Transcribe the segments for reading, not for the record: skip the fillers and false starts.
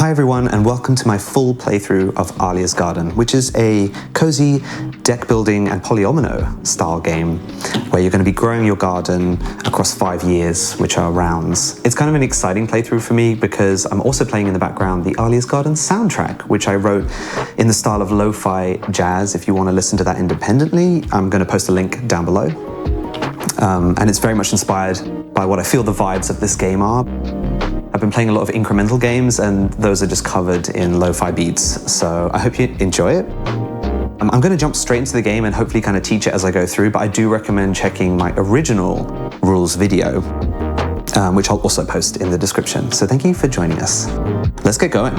Hi everyone, and welcome to my full playthrough of Alea's Garden, which is a cozy deck building and polyomino style game where you're going to be growing your garden across 5 years, which are rounds. It's kind of an exciting playthrough for me because I'm also playing in the background the Alea's Garden soundtrack, which I wrote in the style of lo-fi jazz. If you want to listen to that independently, I'm going to post a link down below. And it's very much inspired by what I feel the vibes of this game are. I've been playing a lot of incremental games, and those are just covered in lo-fi beats, so I hope you enjoy it. I'm going to jump straight into the game and hopefully kind of teach it as I go through, but I do recommend checking my original rules video, which I'll also post in the description. So thank you for joining us. Let's get going.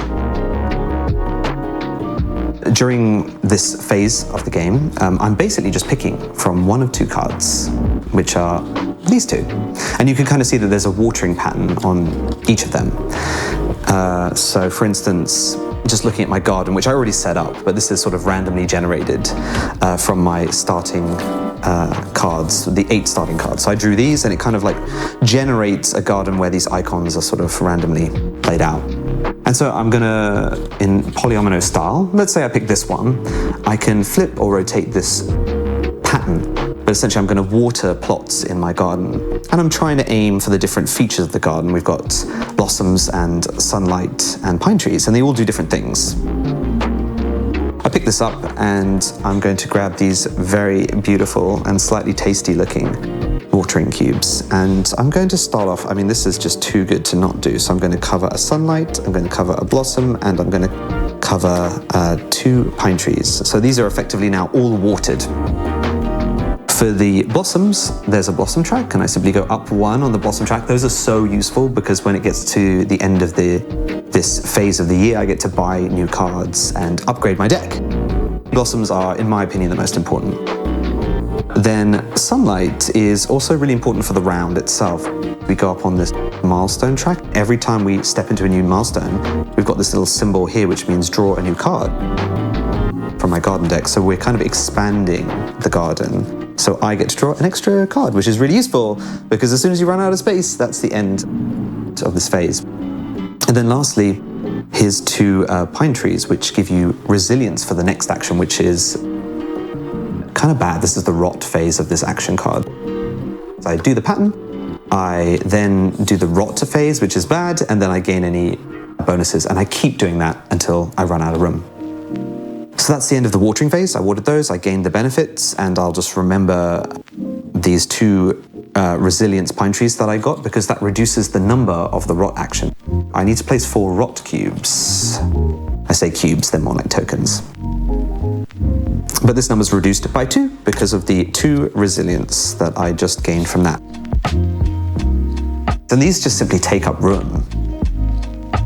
During this phase of the game, I'm basically just picking from one of two cards, which are these two. And you can kind of see that there's a watering pattern on each of them. So for instance, just looking at my garden, which I already set up, but this is sort of randomly generated from my starting cards, the 8 starting cards. So I drew these and it kind of like generates a garden where these icons are sort of randomly played out. And so I'm gonna, in polyomino style, let's say I pick this one, I can flip or rotate this pattern, but essentially I'm gonna water plots in my garden. And I'm trying to aim for the different features of the garden. We've got blossoms and sunlight and pine trees, and they all do different things. I pick this up and I'm going to grab these very beautiful and slightly tasty looking watering cubes, and I'm going to start off, I mean this is just too good to not do, so I'm going to cover a sunlight, I'm going to cover a blossom, and I'm going to cover 2 pine trees. So these are effectively now all watered. For the blossoms, there's a blossom track, and I simply go up 1 on the blossom track. Those are so useful because when it gets to the end of this phase of the year, I get to buy new cards and upgrade my deck. Blossoms are, in my opinion, the most important. Then sunlight is also really important for the round itself. We go up on this milestone track. Every time we step into a new milestone, we've got this little symbol here, which means draw a new card from my garden deck. So we're kind of expanding the garden. So I get to draw an extra card, which is really useful because as soon as you run out of space, that's the end of this phase. And then lastly, here's 2 pine trees, which give you resilience for the next action, which is kind of bad. This is the rot phase of this action card. So I do the pattern, I then do the rot phase, which is bad, and then I gain any bonuses, and I keep doing that until I run out of room. So that's the end of the watering phase. I watered those, I gained the benefits, and I'll just remember these 2 resilience pine trees that I got because that reduces the number of the rot action. I need to place 4 rot cubes. I say cubes, they're more like tokens. But this number's reduced by 2 because of the 2 resilience that I just gained from that. And these just simply take up room.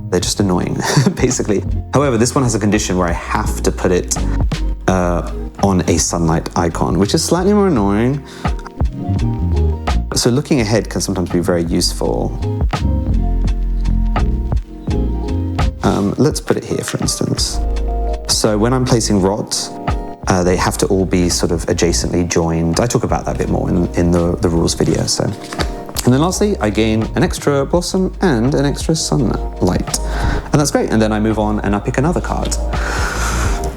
They're just annoying, basically. However, this one has a condition where I have to put it on a sunlight icon, which is slightly more annoying. So looking ahead can sometimes be very useful. Let's put it here, for instance. So when I'm placing rot, they have to all be sort of adjacently joined. I talk about that a bit more in the rules video. So. And then lastly, I gain an extra blossom and an extra sunlight. And that's great. And then I move on and I pick another card.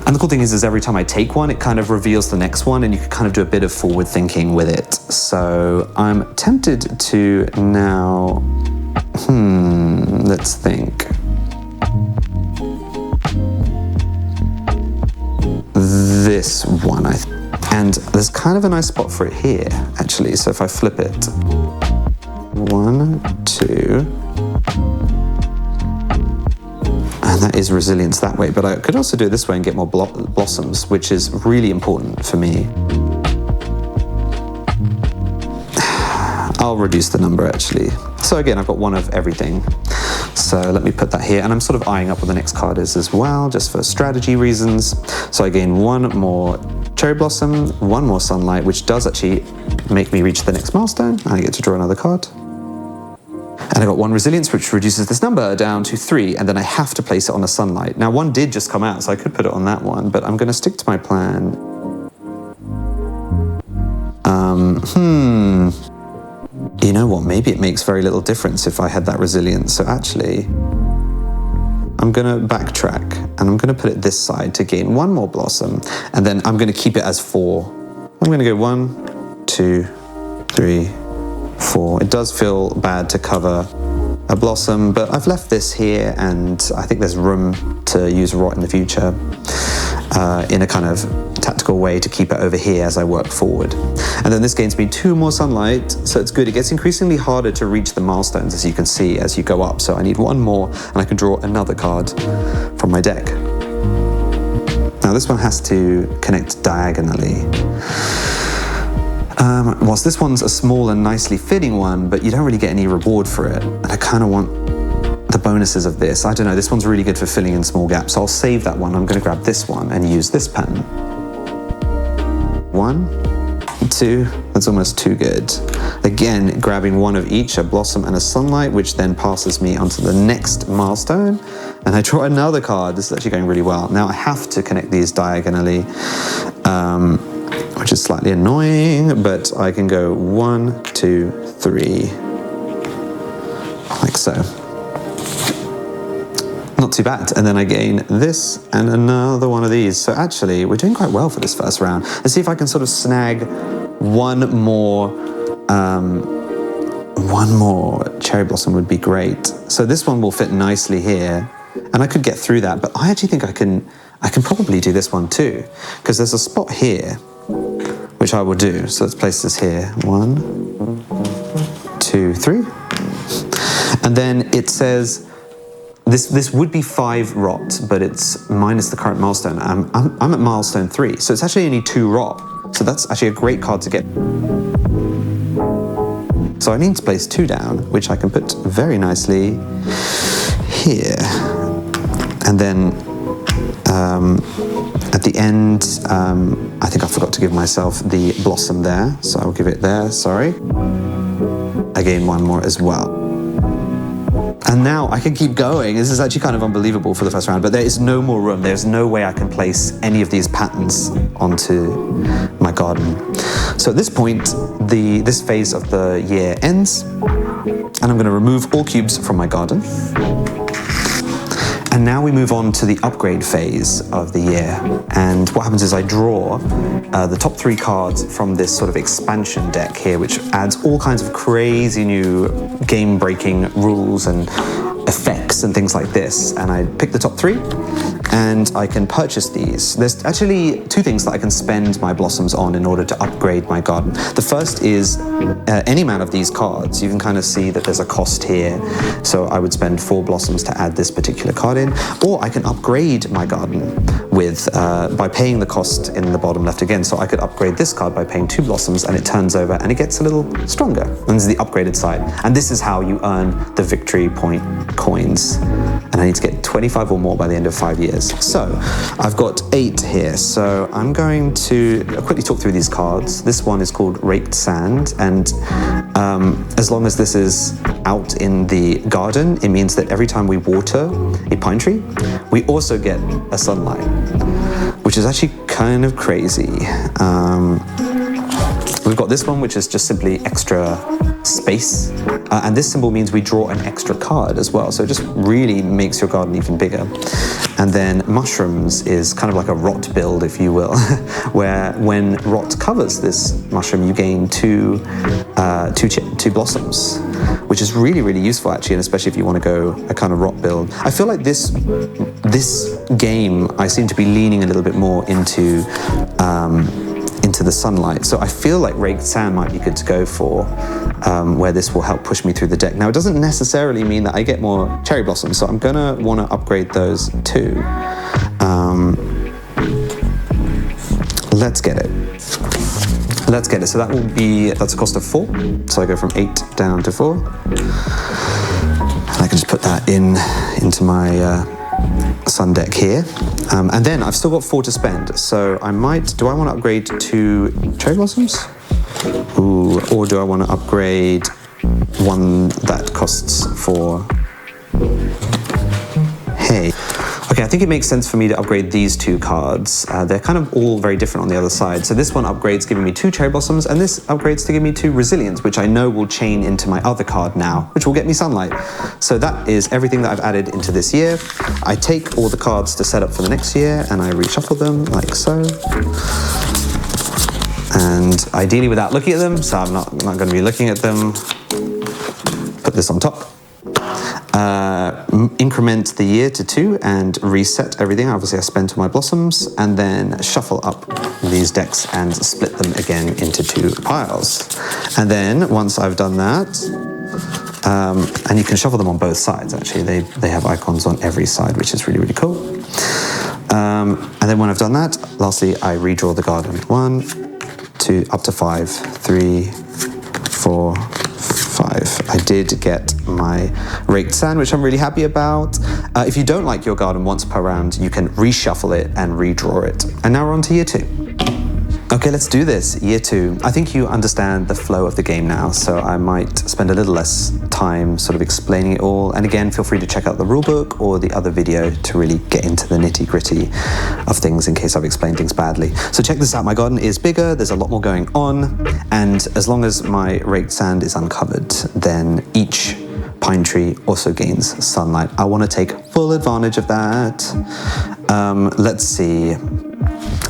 And the cool thing is every time I take one, it kind of reveals the next one, and you can kind of do a bit of forward thinking with it. So I'm tempted to now, let's think. This one, and there's kind of a nice spot for it here, actually. So if I flip it, 1, 2, and that is resilience that way. But I could also do it this way and get more blossoms, which is really important for me. I'll reduce the number actually. So again, I've got 1 of everything. So let me put that here, and I'm sort of eyeing up what the next card is as well, just for strategy reasons. So I gain 1 more cherry blossom, 1 more sunlight, which does actually make me reach the next milestone. I get to draw another card. And I got 1 resilience, which reduces this number down to 3, and then I have to place it on a sunlight. Now 1 did just come out, so I could put it on that one, but I'm gonna stick to my plan. You know what, maybe it makes very little difference if I had that resilience. So actually, I'm gonna backtrack and I'm gonna put it this side to gain one more blossom, and then I'm gonna keep it as 4. I'm gonna go 1, 2, 3, 4. It does feel bad to cover a blossom, but I've left this here, and I think there's room to use rot in the future in a kind of tactical way to keep it over here as I work forward. And then this gains me 2 more sunlight, so it's good. It gets increasingly harder to reach the milestones, as you can see, as you go up. So I need 1 more, and I can draw another card from my deck. Now this one has to connect diagonally. Whilst this one's a small and nicely fitting one, but you don't really get any reward for it. And I kind of want the bonuses of this. I don't know, this one's really good for filling in small gaps. So I'll save that one. I'm going to grab this one and use this pen. 1, 2, that's almost too good. Again, grabbing 1 of each, a blossom and a sunlight, which then passes me onto the next milestone. And I draw another card. This is actually going really well. Now I have to connect these diagonally, which is slightly annoying, but I can go 1, 2, 3, like so. Not too bad. And then I gain this and another one of these. So actually, we're doing quite well for this first round. Let's see if I can sort of snag one more cherry blossom would be great. So this one will fit nicely here, and I could get through that, but I actually think I can probably do this one too, because there's a spot here, which I will do. So let's place this here. 1, 2, 3. And then it says, this would be 5 rot, but it's minus the current milestone. I'm at milestone 3, so it's actually only 2 rot. So that's actually a great card to get. So I need to place 2 down, which I can put very nicely here. And then at the end, I think I forgot to give myself the blossom there, so I'll give it there, sorry. I gain 1 more as well. And now I can keep going. This is actually kind of unbelievable for the first round, but there is no more room. There's no way I can place any of these patterns onto my garden. So at this point, this phase of the year ends, and I'm going to remove all cubes from my garden. And now we move on to the upgrade phase of the year. And what happens is I draw the top 3 cards from this sort of expansion deck here, which adds all kinds of crazy new game-breaking rules and effects and things like this. And I pick the top 3, and I can purchase these. There's actually 2 things that I can spend my blossoms on in order to upgrade my garden. The first is any amount of these cards. You can kind of see that there's a cost here. So I would spend 4 blossoms to add this particular card in, or I can upgrade my garden with by paying the cost in the bottom left again. So I could upgrade this card by paying 2 blossoms, and it turns over and it gets a little stronger. And this is the upgraded side. And this is how you earn the victory point coins. And I need to get 25 or more by the end of 5 years. So I've got 8 here. So I'm going to quickly talk through these cards. This one is called Raked Sand, and as long as this is out in the garden, it means that every time we water a pine tree, we also get a sunlight, which is actually kind of crazy. We've got this one, which is just simply extra space, and this symbol means we draw an extra card as well, so it just really makes your garden even bigger. And then mushrooms is kind of like a rot build, if you will, where when rot covers this mushroom, you gain two blossoms, which is really, really useful actually, and especially if you want to go a kind of rot build. I feel like this game, I seem to be leaning a little bit more into the sunlight. So I feel like Raked Sand might be good to go for, where this will help push me through the deck. Now, it doesn't necessarily mean that I get more cherry blossoms, so I'm gonna want to upgrade those too. Let's get it. Let's get it. So that's a cost of 4. So I go from 8 down to 4. And I can just put that into my sun deck here. And then I've still got 4 to spend. So do I want to upgrade to cherry blossoms? Ooh, or do I want to upgrade one that costs 4? Hey. Okay, I think it makes sense for me to upgrade these two cards. They're kind of all very different on the other side. So this one upgrades giving me 2 cherry blossoms, and this upgrades to give me 2 resilience, which I know will chain into my other card now, which will get me sunlight. So that is everything that I've added into this year. I take all the cards to set up for the next year, and I reshuffle them like so. And ideally without looking at them, so I'm not going to be looking at them. Put this on top. Increment the year to 2 and reset everything. Obviously I spent all my blossoms, and then shuffle up these decks and split them again into 2 piles. And then once I've done that, and you can shuffle them on both sides actually, they have icons on every side, which is really, really cool. And then when I've done that, lastly I redraw the garden. 1, 2, up to 5, 3, 4, 5. I did get my raked sand, which I'm really happy about. If you don't like your garden once per round, you can reshuffle it and redraw it. And now we're on to year 2. Okay, let's do this. Year 2. I think you understand the flow of the game now, so I might spend a little less time sort of explaining it all. And again, feel free to check out the rulebook or the other video to really get into the nitty-gritty of things in case I've explained things badly. So check this out. My garden is bigger, there's a lot more going on, and as long as my raked sand is uncovered, then each pine tree also gains sunlight. I want to take full advantage of that. Let's see.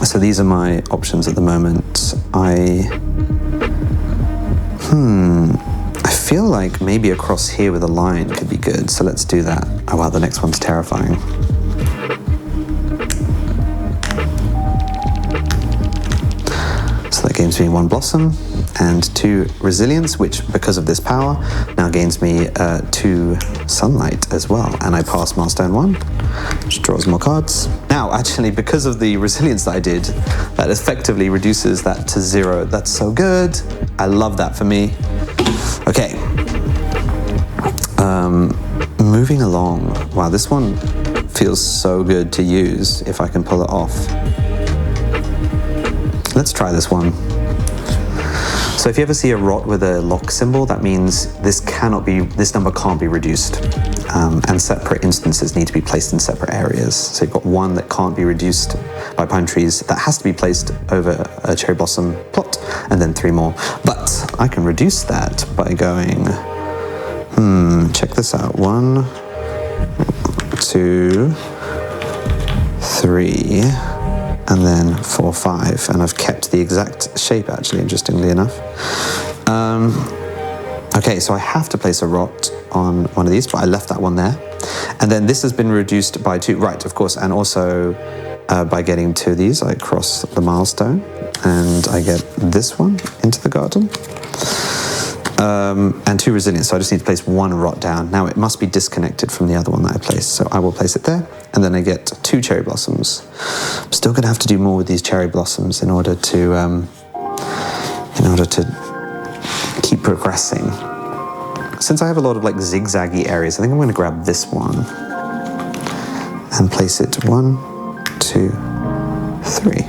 So these are my options at the moment. I feel like maybe across here with a line could be good, so let's do that. Oh wow, the next one's terrifying. So that gains me 1 blossom and 2 resilience, which because of this power now gains me 2 sunlight as well. And I pass milestone 1, which draws more cards. Now, actually, because of the resilience that I did, that effectively reduces that to 0. That's so good. I love that for me. Okay. Moving along. Wow, this one feels so good to use if I can pull it off. Let's try this one. So if you ever see a rot with a lock symbol, that means this number can't be reduced. And separate instances need to be placed in separate areas. So you've got 1 that can't be reduced by pine trees, that has to be placed over a cherry blossom plot, and then 3 more. But I can reduce that by going, check this out. 1, 2, 3, and then 4, 5. And I've kept the exact shape actually, interestingly enough. Okay, so I have to place a rot on one of these, but I left that one there. And then this has been reduced by 2, right, of course, and also by getting 2 of these, I cross the milestone, and I get this one into the garden. And 2 resilience, so I just need to place 1 rot down. Now it must be disconnected from the other one that I placed, so I will place it there, and then I get 2 cherry blossoms. I'm still gonna have to do more with these cherry blossoms in order to keep progressing. Since I have a lot of like zigzaggy areas, I think I'm going to grab this one and place it 1, 2, 3.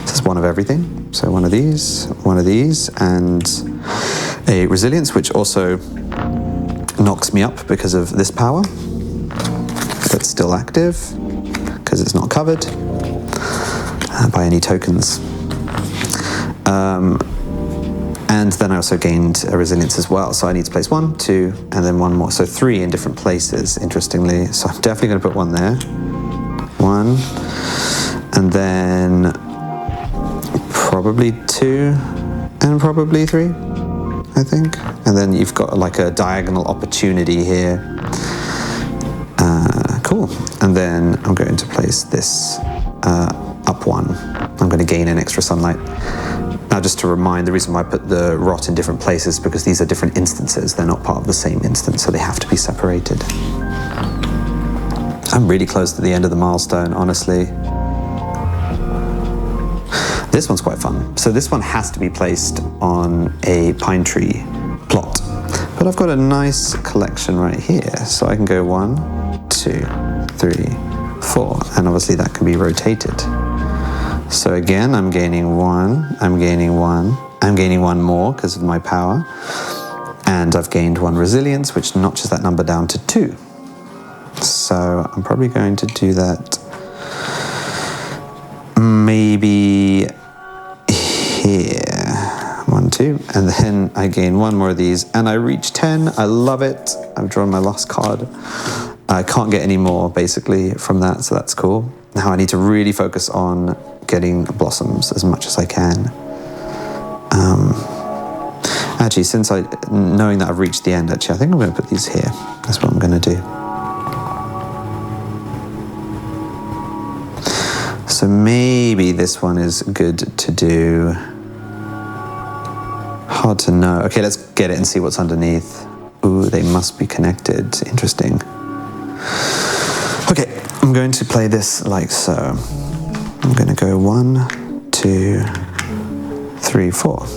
This is 1 of everything. So 1 of these, and a resilience, which also knocks me up because of this power. That's still active because it's not covered by any tokens. And then I also gained a resilience as well. So I need to place 1, 2, and then 1 more. So 3 in different places, interestingly. So I'm definitely going to put 1 there. 1. And then probably 2, and probably 3, I think. And then you've got like a diagonal opportunity here. Cool. And then I'm going to place this up 1. I'm going to gain an extra sunlight. Now, just to remind, the reason why I put the rot in different places is because these are different instances. They're not part of the same instance, so they have to be separated. I'm really close to the end of the milestone, honestly. This one's quite fun. So this one has to be placed on a pine tree plot. But I've got a nice collection right here. So I can go 1, 2, 3, 4, and obviously that can be rotated. So again, I'm gaining 1, I'm gaining 1, I'm gaining 1 more because of my power, and I've gained 1 resilience, which notches that number down to 2. So I'm probably going to do that maybe here. 1, 2, and then I gain one more of these, and I reach 10. I love it. I've drawn my last card. I can't get any more, basically, from that, so that's cool. Now I need to really focus on getting blossoms as much as I can. Actually, knowing that I've reached the end, actually, I think I'm going to put these here. That's what I'm going to do. So maybe this one is good to do. Hard to know. Okay, let's get it and see what's underneath. Ooh, they must be connected. Interesting. Okay, I'm going to play this like so. I'm going to go 1, 2, 3, 4.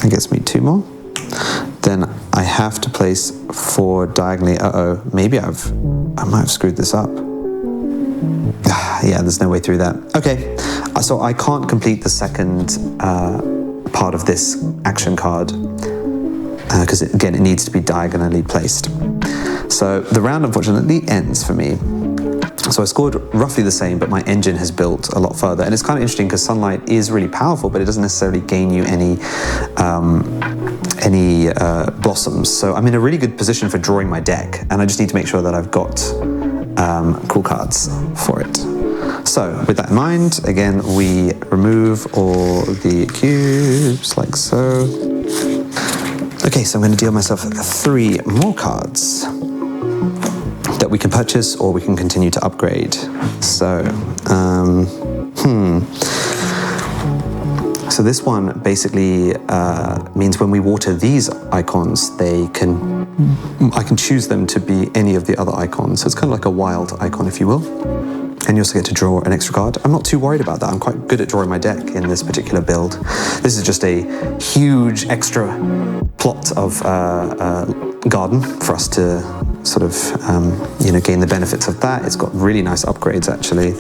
That gets me 2 more. Then I have to place 4 diagonally. Uh-oh, maybe I might have screwed this up. Yeah, there's no way through that. Okay, so I can't complete the second part of this action card because again, it needs to be diagonally placed. So the round unfortunately ends for me. So I scored roughly the same, but my engine has built a lot further. And it's kind of interesting because sunlight is really powerful, but it doesn't necessarily gain you any blossoms. So I'm in a really good position for drawing my deck, and I just need to make sure that I've got cool cards for it. So with that in mind, again, we remove all the cubes like so. Okay, so I'm going to deal myself 3 more cards that we can purchase or we can continue to upgrade. So, So this one basically means when we water these icons, I can choose them to be any of the other icons. So it's kind of like a wild icon, if you will. And you also get to draw an extra card. I'm not too worried about that. I'm quite good at drawing my deck in this particular build. This is just a huge extra plot of garden for us to sort of gain the benefits of that. It's got really nice upgrades actually.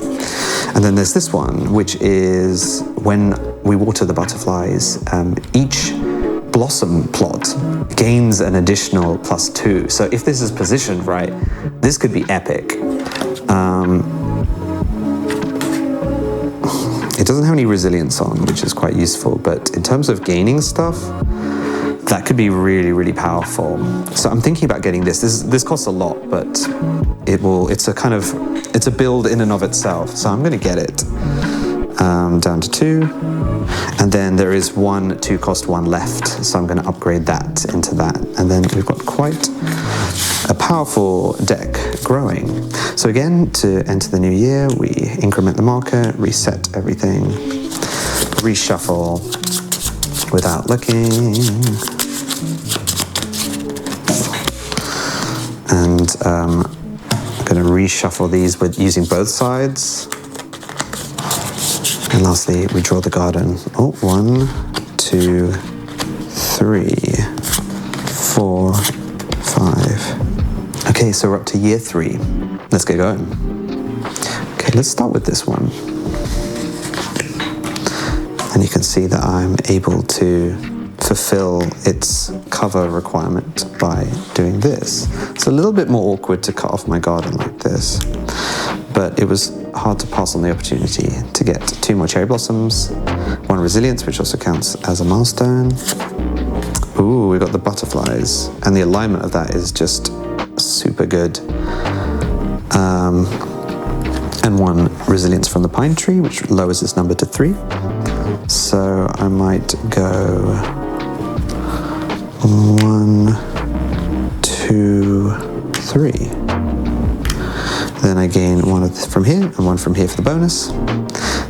And then there's this one, which is when we water the butterflies, each blossom plot gains an additional +2. So if this is positioned right, this could be epic. It doesn't have any resilience on, which is quite useful, but in terms of gaining stuff, that could be really, really powerful. So I'm thinking about getting this. This costs a lot, but it's a build in and of itself. So I'm gonna get it down to 2. And then there is 1 2 cost 1 left. So I'm gonna upgrade that into that. And then we've got quite a powerful deck growing. So again, to enter the new year, we increment the marker, reset everything, reshuffle without looking. And I'm going to reshuffle these with using both sides. And lastly, we draw the garden. Oh, 1, 2, 3, 4, 5. Okay, so we're up to year 3. Let's get going. Okay, let's start with this one. And you can see that I'm able to fulfill its cover requirement by doing this. It's a little bit more awkward to cut off my garden like this, but it was hard to pass on the opportunity to get 2 more cherry blossoms, 1 resilience, which also counts as a milestone. Ooh, we got the butterflies, and the alignment of that is just super good. And 1 resilience from the pine tree, which lowers this number to 3. So I might go 1, 2, 3. Then I gain 1 from here and 1 from here for the bonus.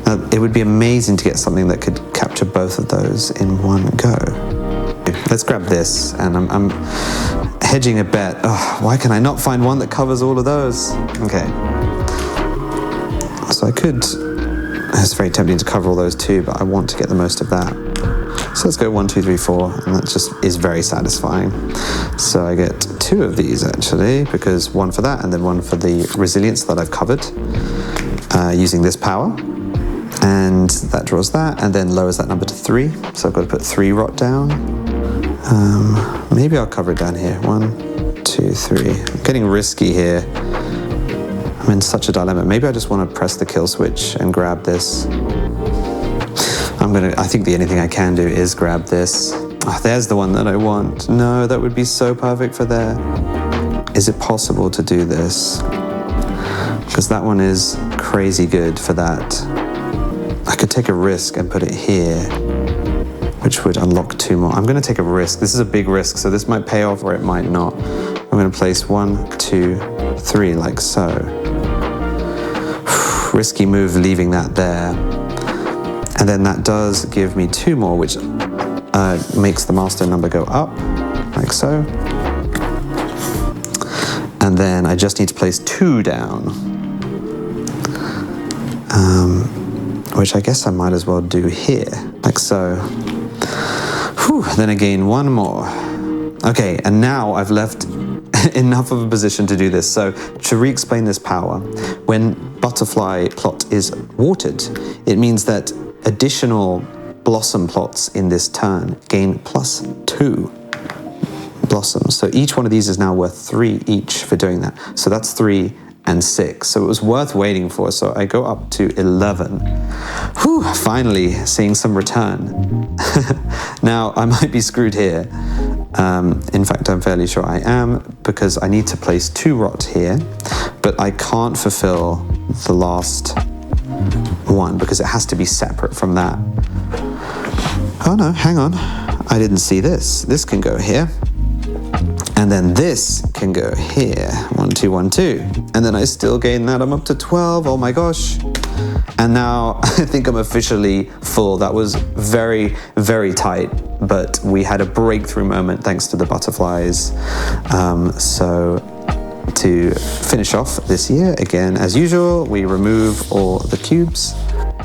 Now, it would be amazing to get something that could capture both of those in one go. Let's grab this, and I'm hedging a bet. Oh, why can I not find one that covers all of those? Okay. So I could, it's very tempting to cover all those too, but I want to get the most of that. So let's go 1, 2, 3, 4, and that just is very satisfying. So I get 2 of these actually, because 1 for that and then 1 for the resilience that I've covered using this power. And that draws that and then lowers that number to 3. So I've got to put 3 rot down. Maybe I'll cover it down here. 1, 2, 3. I'm getting risky here. I'm in such a dilemma. Maybe I just want to press the kill switch and grab this. I think the only thing I can do is grab this. Oh, there's the one that I want. No, that would be so perfect for there. Is it possible to do this? Because that one is crazy good for that. I could take a risk and put it here, which would unlock 2 more. I'm going to take a risk. This is a big risk, so this might pay off or it might not. I'm going to place 1, 2, 3, like so. Risky move leaving that there. And then that does give me 2 more, which makes the master number go up, like so. And then I just need to place 2 down. Which I guess I might as well do here, like so. Whew, then again, 1 more. Okay, and now I've left enough of a position to do this. So to re-explain this power, when butterfly plot is watered, it means that additional blossom plots in this turn gain +2 blossoms. So each one of these is now worth 3 each for doing that. So that's 3 and 6. So it was worth waiting for. So I go up to 11. Whew, finally seeing some return. Now I might be screwed here. In fact, I'm fairly sure I am, because I need to place 2 rot here, but I can't fulfill the last one because it has to be separate from that. Oh no, hang on. I didn't see this. This can go here. And then this can go here. 1, 2, 1, 2. And then I still gain that. I'm up to 12. Oh my gosh. And now I think I'm officially full. That was very, very tight, but we had a breakthrough moment thanks to the butterflies. So to finish off this year, again, as usual, we remove all the cubes.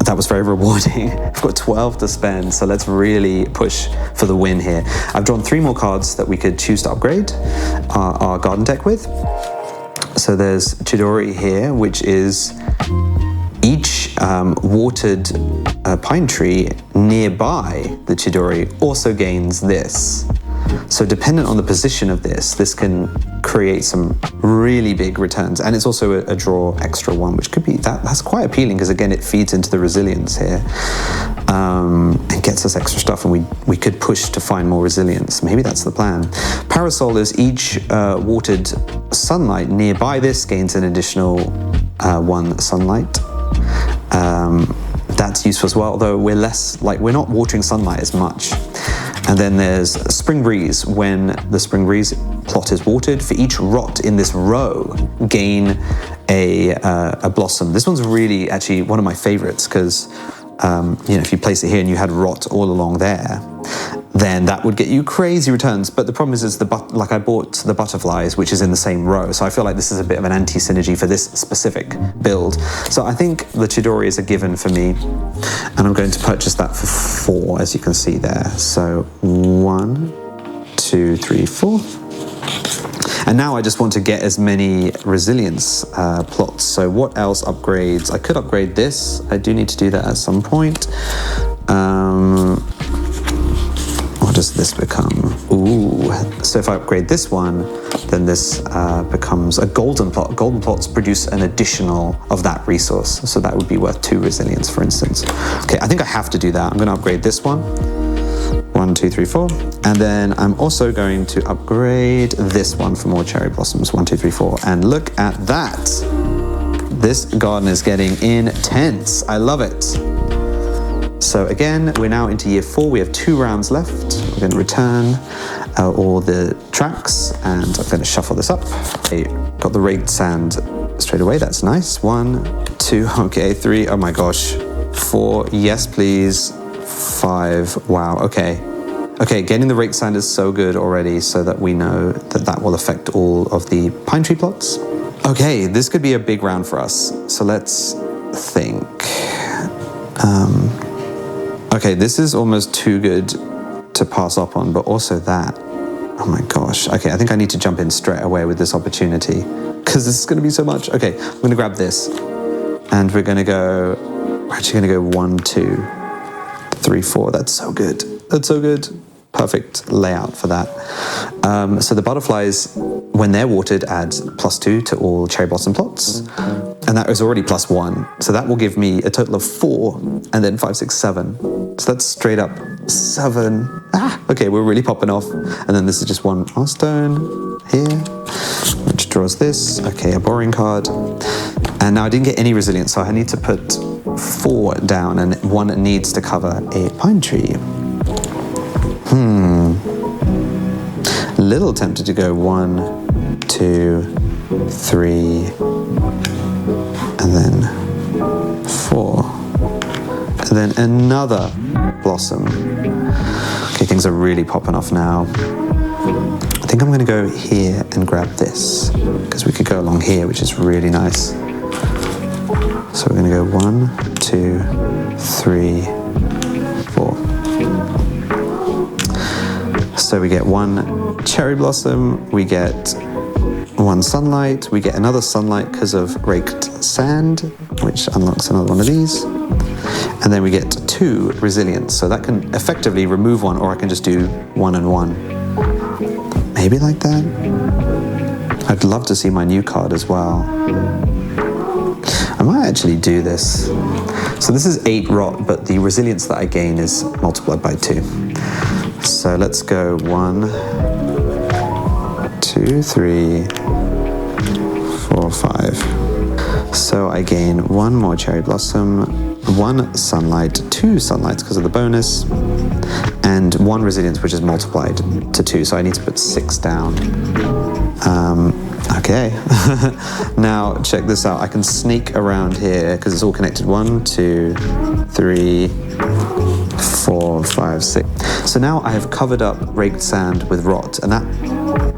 That was very rewarding. I've got 12 to spend, so let's really push for the win here. I've drawn 3 more cards that we could choose to upgrade our garden deck with. So there's Chidori here, which is each watered pine tree nearby the Chidori also gains this. So dependent on the position of this can create some really big returns. And it's also a draw extra 1, which could be, that's quite appealing because again, it feeds into the resilience here and gets us extra stuff, and we could push to find more resilience. Maybe that's the plan. Parasol is each watered sunlight nearby this gains an additional 1 sunlight. That's useful as well, although we're not watering sunlight as much. And then there's Spring Breeze. When the Spring Breeze plot is watered, for each rot in this row, gain a blossom. This one's really actually one of my favorites because if you place it here and you had rot all along there, then that would get you crazy returns. But the problem is I bought the butterflies, which is in the same row. So I feel like this is a bit of an anti-synergy for this specific build. So I think the Chidori is a given for me. And I'm going to purchase that for 4, as you can see there. So 1, 2, 3, 4. And now I just want to get as many resilience plots. So what else upgrades? I could upgrade this. I do need to do that at some point. What does this become? Ooh, so if I upgrade this one, then this becomes a golden plot. Golden plots produce an additional of that resource. So that would be worth 2 resilience, for instance. Okay, I think I have to do that. I'm gonna upgrade this one. 1, 2, 3, 4. And then I'm also going to upgrade this one for more cherry blossoms. 1, 2, 3, 4. And look at that. This garden is getting intense. I love it. So again, we're now into year 4. We have 2 rounds left. We're going to return all the tracks, and I'm going to shuffle this up. Okay, got the raked sand straight away. That's nice. 1, 2, okay, 3. Oh my gosh. 4. Yes, please. 5. Wow. Okay. Okay, getting the raked sand is so good already, so that we know that will affect all of the pine tree plots. Okay, this could be a big round for us. So let's think. Okay, this is almost too good to pass up on, but also that. Oh my gosh. Okay, I think I need to jump in straight away with this opportunity because this is going to be so much. Okay, I'm going to grab this and we're actually going to go 1, 2, 3, 4. That's so good. That's so good. perfect layout for that. So the butterflies, when they're watered, add +2 to all cherry blossom plots. And that is already +1. So that will give me a total of 4, and then 5, 6, 7. So that's straight up 7. Okay, we're really popping off. And then this is just one milestone here, which draws this. Okay, a boring card. And now I didn't get any resilience, so I need to put 4 down, and 1 needs to cover a pine tree. Little tempted to go 1, 2, 3, and then 4, and then another blossom. Okay, things are really popping off now. I think I'm going to go here and grab this, because we could go along here, which is really nice. So we're going to go 1, 2, 3, 4. So we get 1 cherry blossom, we get 1 sunlight, we get another sunlight because of raked sand, which unlocks another one of these. And then we get 2 resilience, so that can effectively remove 1, or I can just do 1 and 1. Maybe like that? I'd love to see my new card as well. I might actually do this. So this is 8 rot, but the resilience that I gain is multiplied by 2. So let's go 1, 2, 3, 4, 5. So I gain 1 more cherry blossom, 1 sunlight, 2 sunlights because of the bonus, and 1 resilience, which is multiplied to 2. So I need to put 6 down. Okay. Now check this out. I can sneak around here because it's all connected. 1, 2, 3, 4, 5, 6. So now I have covered up raked sand with rot, and that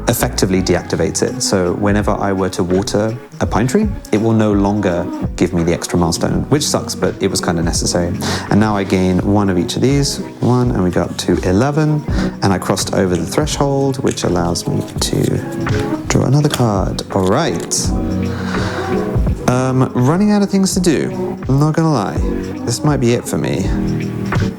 effectively deactivates it. So whenever I were to water a pine tree, it will no longer give me the extra milestone, which sucks, but it was kind of necessary. And now I gain 1 of each of these, 1, and we got to 11, and I crossed over the threshold, which allows me to draw another card. All right. Running out of things to do. I'm not gonna lie. This might be it for me.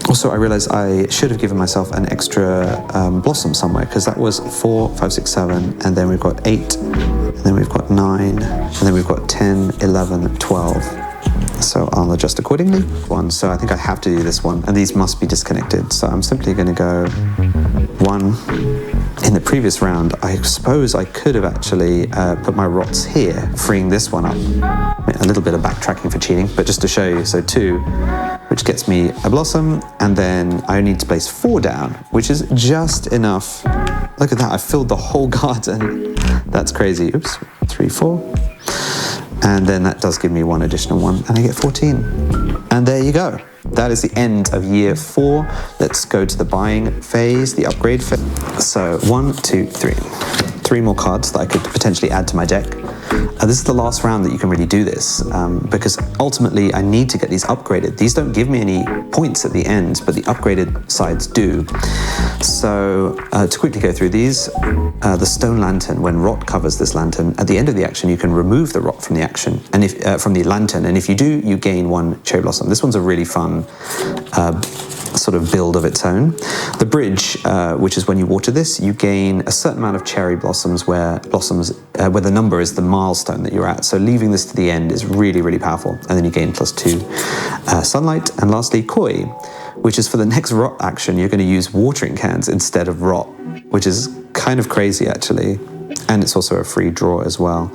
Also, I realized I should have given myself an extra blossom somewhere, because that was 4, 5, 6, 7, and then we've got 8, and then we've got 9, and then we've got 10, 11, 12. So I'll adjust accordingly. So I think I have to do this one, and these must be disconnected. So I'm simply going to go 1. In the previous round, I suppose I could have actually put my rots here, freeing this one up. A little bit of backtracking for cheating, but just to show you. So 2, which gets me a blossom, and then I need to place 4 down, which is just enough. Look at that, I filled the whole garden. That's crazy. Oops, 3, 4. And then that does give me 1 additional one, and I get 14. And there you go. That is the end of year 4. Let's go to the buying phase, the upgrade phase. So 1, 2, 3. 3 more cards that I could potentially add to my deck. This is the last round that you can really do this, because ultimately I need to get these upgraded. These don't give me any points at the end, but the upgraded sides do. So to quickly go through these, the stone lantern, when rot covers this lantern, at the end of the action you can remove the rot from the action, and if from the lantern, and if you do, you gain 1 cherry blossom. This one's a really fun sort of build of its own. The bridge, which is when you water this, you gain a certain amount of cherry blossoms where the number is the milestone that you're at. So leaving this to the end is really, really powerful. And then you gain +2 sunlight. And lastly, koi, which is for the next rot action, you're going to use watering cans instead of rot, which is kind of crazy actually. And it's also a free draw as well.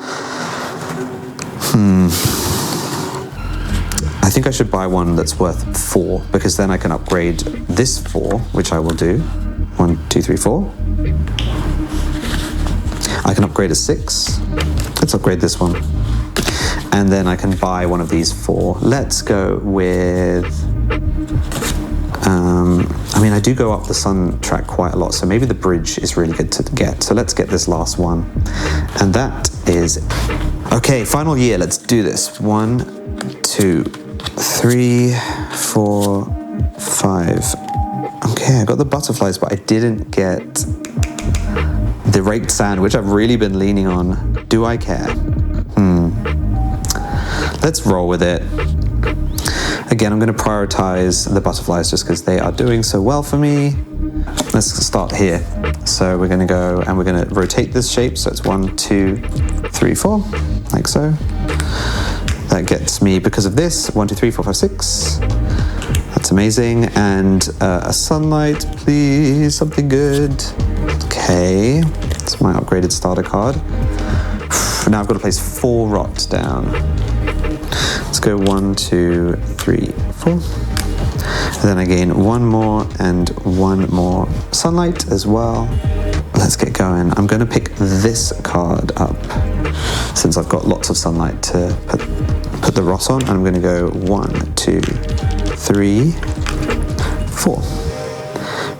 I think I should buy one that's worth 4, because then I can upgrade this 4, which I will do. 1, 2, 3, 4. I can upgrade a 6. Let's upgrade this one. And then I can buy one of these 4. Let's go with... I mean, I do go up the sun track quite a lot, so maybe the bridge is really good to get. So let's get this last one. And that is... Okay, final year, let's do this. 1, 2, 3, 4, 5. Okay, I got the butterflies, but I didn't get the raked sand, which I've really been leaning on. Do I care? Let's roll with it. Again, I'm going to prioritize the butterflies just because they are doing so well for me. let's start here. So we're gonna go and we're gonna rotate this shape. So it's 1, 2, 3, 4, like so. That gets me, because of this, 1, 2, 3, 4, 5, 6. That's amazing. And a sunlight, please, something good. Okay, it's my upgraded starter card. Now I've got to place 4 rot down. Let's go 1, 2, 3, 4. And then I gain 1 more and 1 more sunlight as well. Let's get going. I'm going to pick this card up since I've got lots of sunlight to put the rot on. And I'm going to go 1, 2, 3, 4.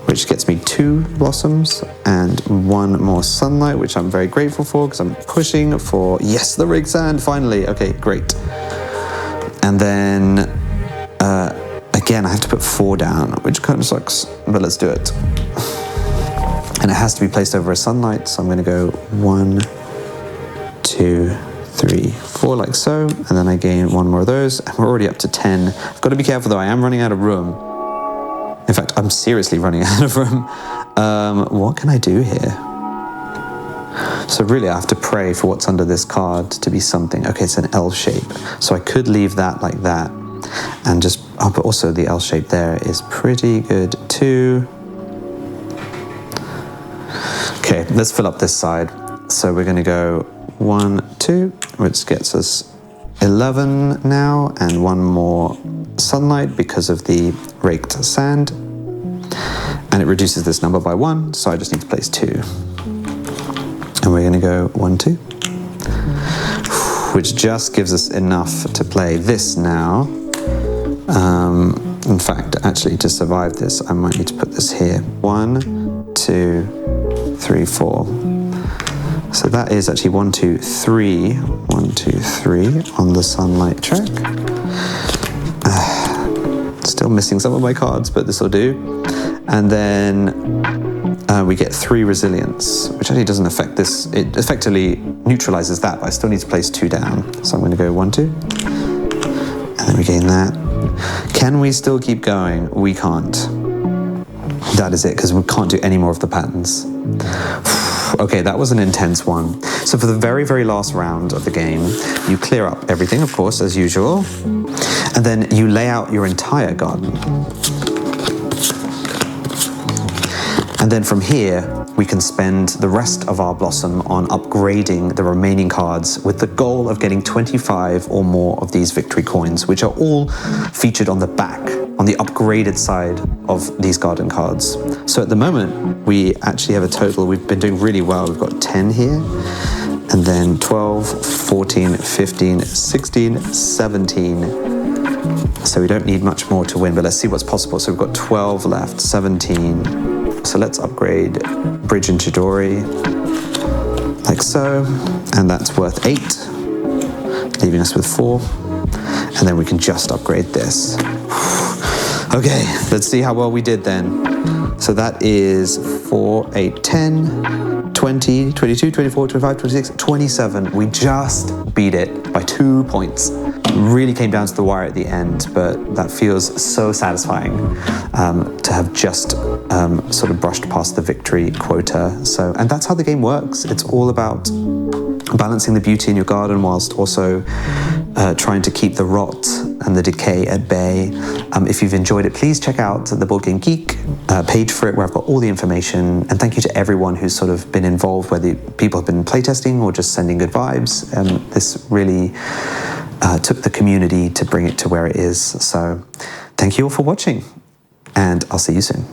Which gets me 2 blossoms and 1 more sunlight, which I'm very grateful for because I'm pushing for, yes, the rig sand, finally. Okay, great. And then, again, I have to put 4 down, which kind of sucks, but let's do it. And it has to be placed over a sunlight, so I'm gonna go 1, 2, 3, 4, like so, and then I gain 1 more of those, and we're already up to 10. I've got to be careful though, I am running out of room. In fact, I'm seriously running out of room. What can I do here? So really, I have to pray for what's under this card to be something. Okay, it's an L shape. So I could leave that like that. And just, oh, but also the L shape there is pretty good too. Okay, let's fill up this side. So we're gonna go 1, 2, which gets us 11 now, and 1 more sunlight because of the raked sand. And it reduces this number by 1, so I just need to place 2. And we're gonna go 1, 2, which just gives us enough to play this now. In fact, actually, to survive this, I might need to put this here. 1, 2, 3, 4. So that is actually 1, 2, 3. 1, 2, 3 on the sunlight track. Still missing some of my cards, but this will do. And then we get 3 resilience, which actually doesn't affect this. It effectively neutralizes that, but I still need to place 2 down. So I'm going to go 1, 2. And then we gain that. Can we still keep going? We can't. That is it, because we can't do any more of the patterns. Okay, that was an intense one. So for the very, very last round of the game, you clear up everything, of course, as usual, and then you lay out your entire garden. And then from here, we can spend the rest of our blossom on upgrading the remaining cards with the goal of getting 25 or more of these victory coins, which are all featured on the back, on the upgraded side of these garden cards. So at the moment, we actually have a total, we've been doing really well. We've got 10 here, and then 12, 14, 15, 16, 17. So we don't need much more to win, but let's see what's possible. So we've got 12 left, 17. So let's upgrade Bridge and Chidori, like so, and that's worth 8, leaving us with 4, and then we can just upgrade this. Okay, let's see how well we did then. So that is 4, 8, 10, 20, 22, 24, 25, 26, 27. We just beat it by 2 points. Really came down to the wire at the end, but that feels so satisfying to have just sort of brushed past the victory quota. So, and that's how the game works. It's all about balancing the beauty in your garden whilst also trying to keep the rot and the decay at bay. If you've enjoyed it, please check out the Board Game Geek page for it, where I've got all the information. And thank you to everyone who's sort of been involved, whether people have been playtesting or just sending good vibes. This really took the community to bring it to where it is. So thank you all for watching, and I'll see you soon.